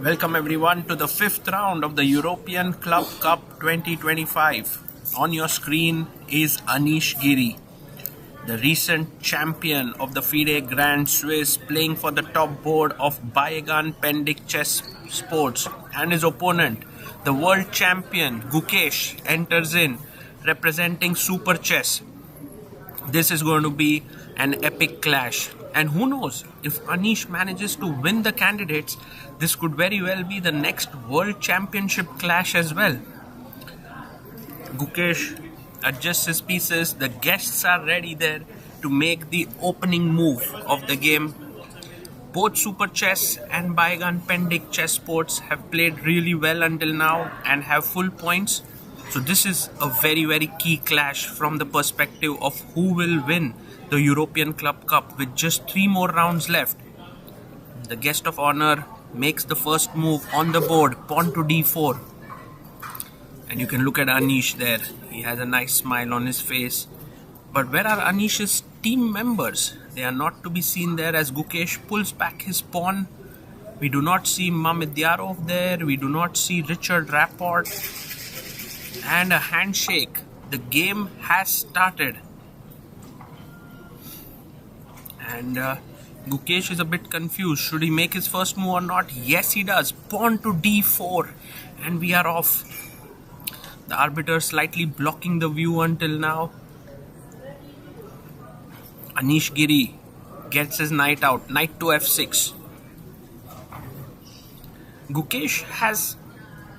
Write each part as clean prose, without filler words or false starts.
Welcome everyone to the fifth round of the European Club Cup 2025. On your screen is ANISH GIRI, the recent champion of the FIDE Grand Swiss, playing for the top board of Bayegan Pendik Chess Sports, and his opponent, the world champion GUEKSH, enters in representing Super Chess. This is going to be an epic clash. And who knows, if ANISH manages to win the candidates, this could very well be the next World Championship clash as well. GUEKSH adjusts his pieces. The guests are ready there to make the opening move of the game. Both Super Chess and Bayegan Pendik Chess Sports have played really well until now and have full points. So this is a very key clash from the perspective of who will win the European Club Cup with just 3 more rounds left. The guest of honor makes the first move on the board, pawn to d4. And you can look at ANISH there. He has a nice smile on his face. But where are ANISH's team members? They are not to be seen there as GUEKSH pulls back his pawn. We do not see Mamediyarov there. We do not see Richard Rapport. And a handshake. The game has started. And GUEKSH is a bit confused. Should he make his first move or not? Yes, he does. Pawn to d4. And we are off. The arbiter slightly blocking the view until now. ANISH GIRI gets his knight out. Knight to f6. GUEKSH has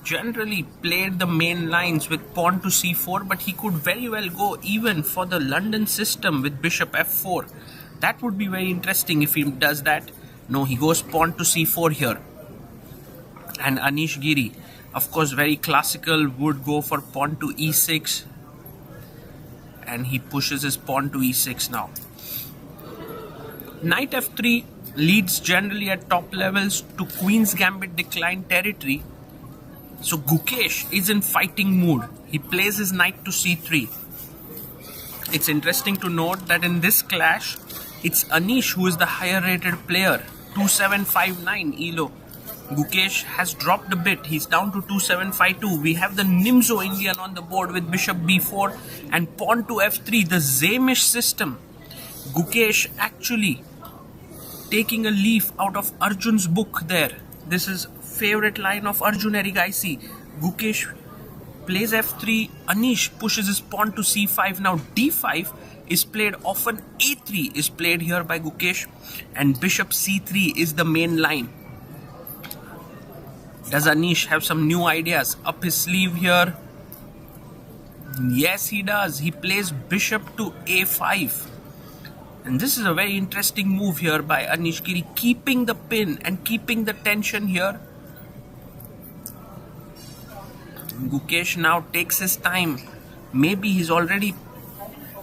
generally played the main lines with pawn to c4, but he could very well go even for the London system with bishop f4. That would be very interesting if he does that. No, he goes pawn to c4 here. And ANISH GIRI, of course very classical, would go for pawn to e6. And he pushes his pawn to e6 now. Knight f3 leads generally at top levels to Queen's Gambit decline territory. So GUEKSH is in fighting mood. He plays his knight to c3. It's interesting to note that in this clash, it's ANISH who is the higher rated player, 2759 ELO. GUEKSH has dropped a bit. He's down to 2752. We have the Nimzo Indian on the board with bishop b4 and pawn to f3, the Zamish system. GUEKSH actually taking a leaf out of Arjun's book there. This is favorite line of Arjun Erigaisi. GUEKSH plays f3. ANISH pushes his pawn to c5. Now d5 is played often. a3 is played here by GUEKSH, and bishop c3 is the main line. Does ANISH have some new ideas up his sleeve here? Yes, he does. He plays bishop to a5. And this is a very interesting move here by ANISH GIRI, keeping the pin and keeping the tension here. GUEKSH now takes his time. Maybe he's already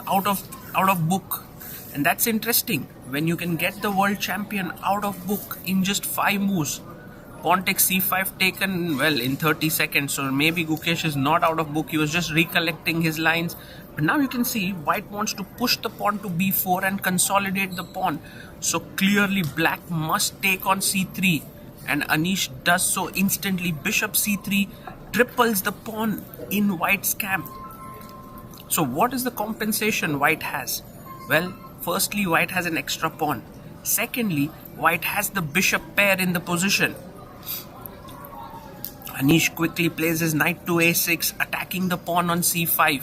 out of book. And that's interesting when you can get the world champion out of book in just 5 moves. Pawn takes c5 taken, well, in 30 seconds. So maybe GUEKSH is not out of book. He was just recollecting his lines. But now you can see white wants to push the pawn to b4 and consolidate the pawn. So clearly black must take on c3. And ANISH does so instantly. Bishop c3 triples the pawn in white's camp. So what is the compensation white has? Well, firstly, white has an extra pawn. Secondly, white has the bishop pair in the position. ANISH quickly plays his knight to a6, attacking the pawn on c5.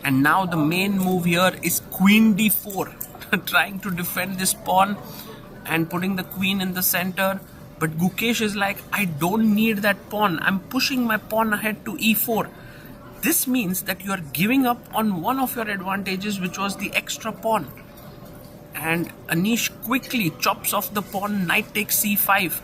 And now the main move here is queen d4, trying to defend this pawn and putting the queen in the center. But GUEKSH is like, I don't need that pawn. I'm pushing my pawn ahead to e4. This means that you are giving up on one of your advantages, which was the extra pawn. And ANISH quickly chops off the pawn, knight takes c5.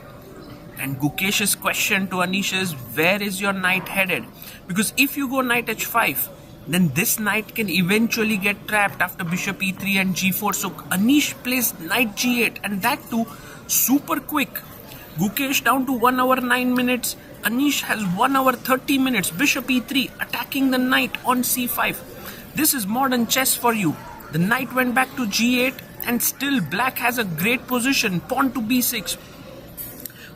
And GUEKSH's question to ANISH is, where is your knight headed? Because if you go knight h5, then this knight can eventually get trapped after bishop e3 and g4. So ANISH plays knight g8, and that too super quick. GUEKSH down to 1 hour 9 minutes. ANISH has 1 hour 30 minutes. Bishop e3 attacking the knight on c5. This is modern chess for you. The knight went back to g8 and still black has a great position. Pawn to b6.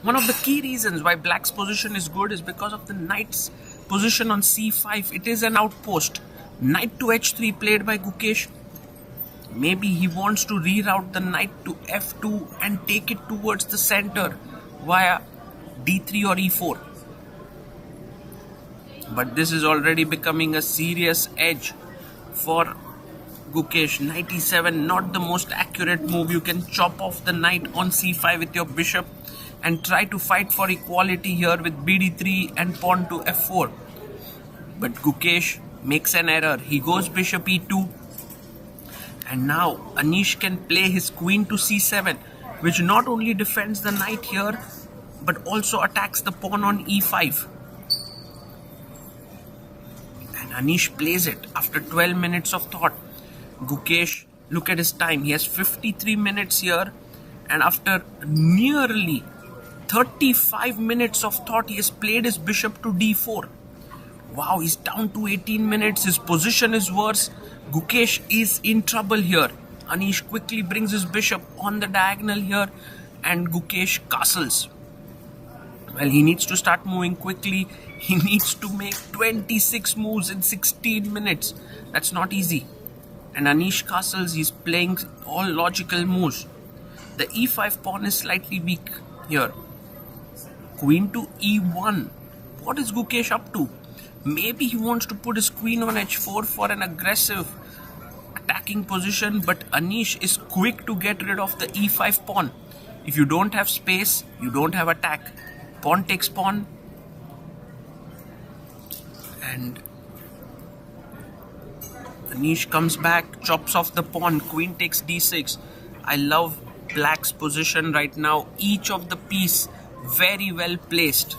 One of the key reasons why black's position is good is because of the knight's position on c5. It is an outpost. Knight to h3 played by Gukesh. Maybe he wants to reroute the knight to f2 and take it towards the center via d3 or e4. But this is already becoming a serious edge for Gukesh. Knight e7, not the most accurate move. You can chop off the knight on c5 with your bishop and try to fight for equality here with bd3 and pawn to f4. But Gukesh makes an error. He goes bishop e2. And now Anish can play his queen to c7, which not only defends the knight here, but also attacks the pawn on e5. And Anish plays it after 12 minutes of thought. Gukesh, look at his time. He has 53 minutes here. And after nearly 35 minutes of thought, he has played his bishop to d4. Wow, he's down to 18 minutes. His position is worse. Gukesh is in trouble here. Anish quickly brings his bishop on the diagonal here. And Gukesh castles. Well, he needs to start moving quickly. He needs to make 26 moves in 16 minutes. That's not easy. And Anish castles. He's playing all logical moves. The e5 pawn is slightly weak here. Queen to e1. What is Gukesh up to? Maybe he wants to put his queen on h4 for an aggressive attacking position, but Anish is quick to get rid of the e5 pawn. If you don't have space, you don't have attack. Pawn takes pawn. And Anish comes back, chops off the pawn. Queen takes d6. I love black's position right now. Each of the piece very well placed.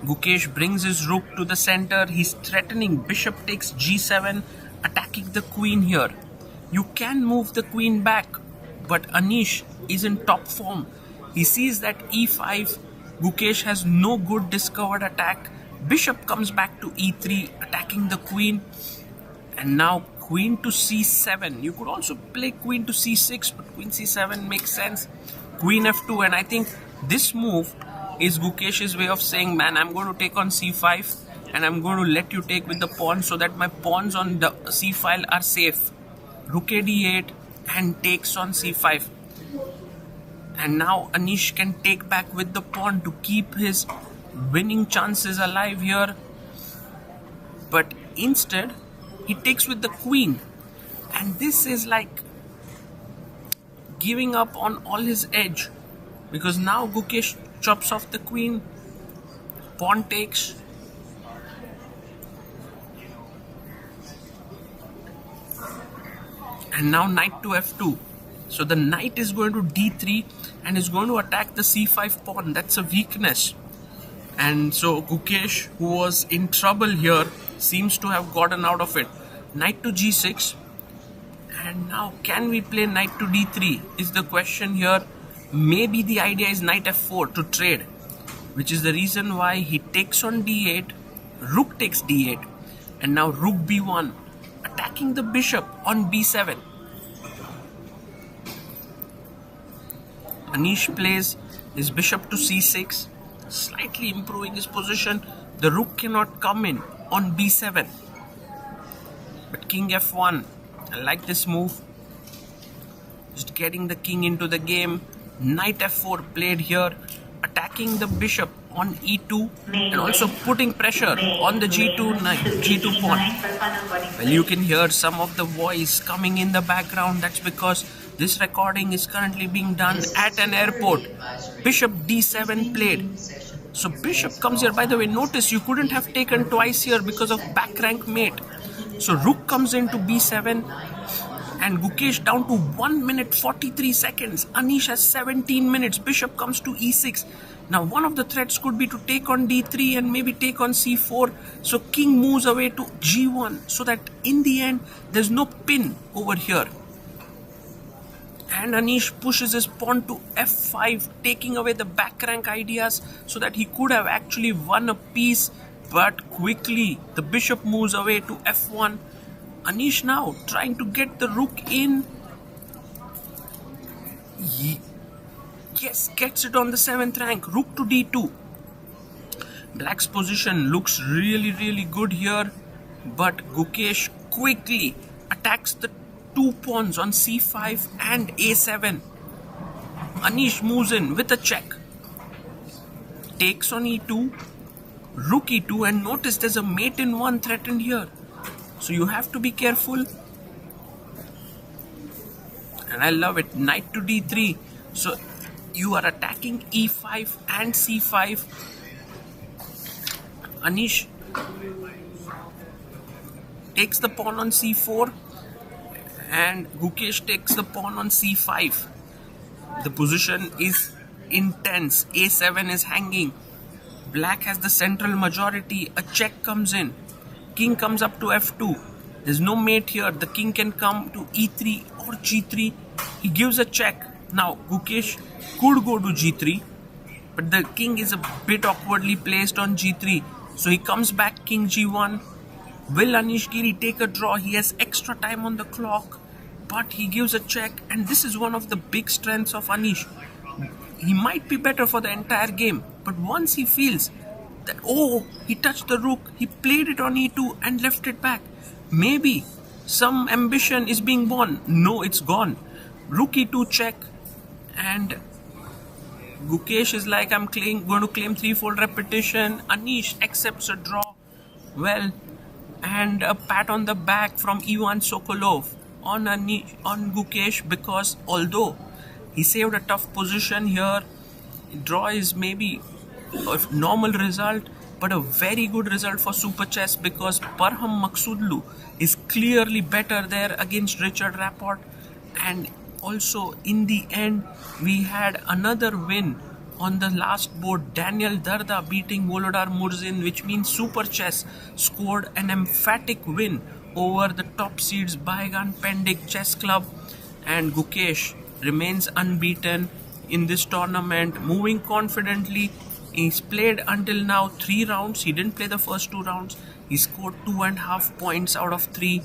Gukesh brings his rook to the center. He's threatening bishop takes g7, attacking the queen here. You can move the queen back, but Anish is in top form. He sees that e5, Gukesh has no good discovered attack. Bishop comes back to e3, attacking the queen. And now queen to c7. You could also play queen to c6, but queen c7 makes sense. Queen f2, and I think this move is Gukesh's way of saying, man, I'm going to take on c5 and I'm going to let you take with the pawn so that my pawns on the c file are safe. Rook a d8 and takes on c5. And now Anish can take back with the pawn to keep his winning chances alive here. But instead, he takes with the queen. And this is like giving up on all his edge. Because now Gukesh chops off the queen. Pawn takes. And now knight to f2. So the knight is going to d3 and is going to attack the c5 pawn. That's a weakness. And so Gukesh, who was in trouble here, seems to have gotten out of it. Knight to g6. And now can we play knight to d3 is the question here. Maybe the idea is knight f4 to trade, which is the reason why he takes on d8. Rook takes d8. And now rook b1, attacking the bishop on b7. Anish plays his bishop to c6, slightly improving his position. The rook cannot come in on b7. But king f1, I like this move. Just getting the king into the game. Knight f4 played here, attacking the bishop on e2 and also putting pressure on the g2 pawn. Well, you can hear some of the voice coming in the background. That's because this recording is currently being done at an airport. Bishop d7 played. So bishop comes here. By the way, notice you couldn't have taken twice here because of back rank mate. So rook comes into b7 and Gukesh down to 1 minute 43 seconds. Anish has 17 minutes. Bishop comes to e6. Now one of the threats could be to take on d3 and maybe take on c4. So king moves away to g1 so that in the end there's no pin over here. And Anish pushes his pawn to f5, taking away the back rank ideas so that he could have actually won a piece. But quickly the bishop moves away to f1. Anish now trying to get the rook in. Yes, gets it on the 7th rank. Rook to d2. Black's position looks really good here, but Gukesh quickly attacks the two pawns on c5 and a7. Anish moves in with a check. Takes on e2, rook e2, and notice there's a mate in 1 threatened here. So you have to be careful. And I love it. Knight to d3. So you are attacking e5 and c5. Anish takes the pawn on c4 and Gukesh takes the pawn on c5. The position is intense. a7 is hanging. Black has the central majority. A check comes in. King comes up to f2. There's no mate here. The king can come to e3 or g3. He gives a check. Now Gukesh could go to g3, but the king is a bit awkwardly placed on g3. So he comes back king g1. Will Anish Giri take a draw? He has extra time on the clock, but he gives a check, and this is one of the big strengths of Anish. He might be better for the entire game, but once he feels that, oh, he touched the rook, he played it on e2 and left it back. Maybe some ambition is being born. No, it's gone. Rook e2 check, and Gukesh is like, I'm going to claim threefold repetition. Anish accepts a draw. Well, and a pat on the back from Ivan Sokolov on Gukesh, because although he saved a tough position here, draw is maybe a normal result, but a very good result for Super Chess, because Parham Maksudlu is clearly better there against Richard Rapport. And also in the end, we had another win on the last board, Daniel Darda beating Volodar Murzin, which means Super Chess scored an emphatic win over the top seeds Baigan Pendik Chess Club, and Gukesh remains unbeaten in this tournament, moving confidently. He's played until now 3 rounds. He didn't play the first 2 rounds. He scored 2.5 points out of 3,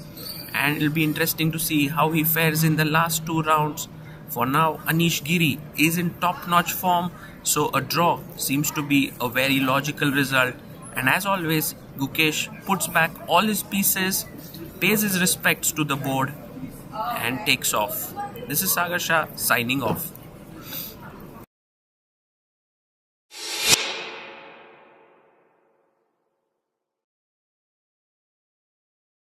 and it'll be interesting to see how he fares in the last 2 rounds. For now, Anish Giri is in top-notch form, so a draw seems to be a very logical result. And as always, Gukesh puts back all his pieces, pays his respects to the board, and takes off. This is Sagar Shah signing off.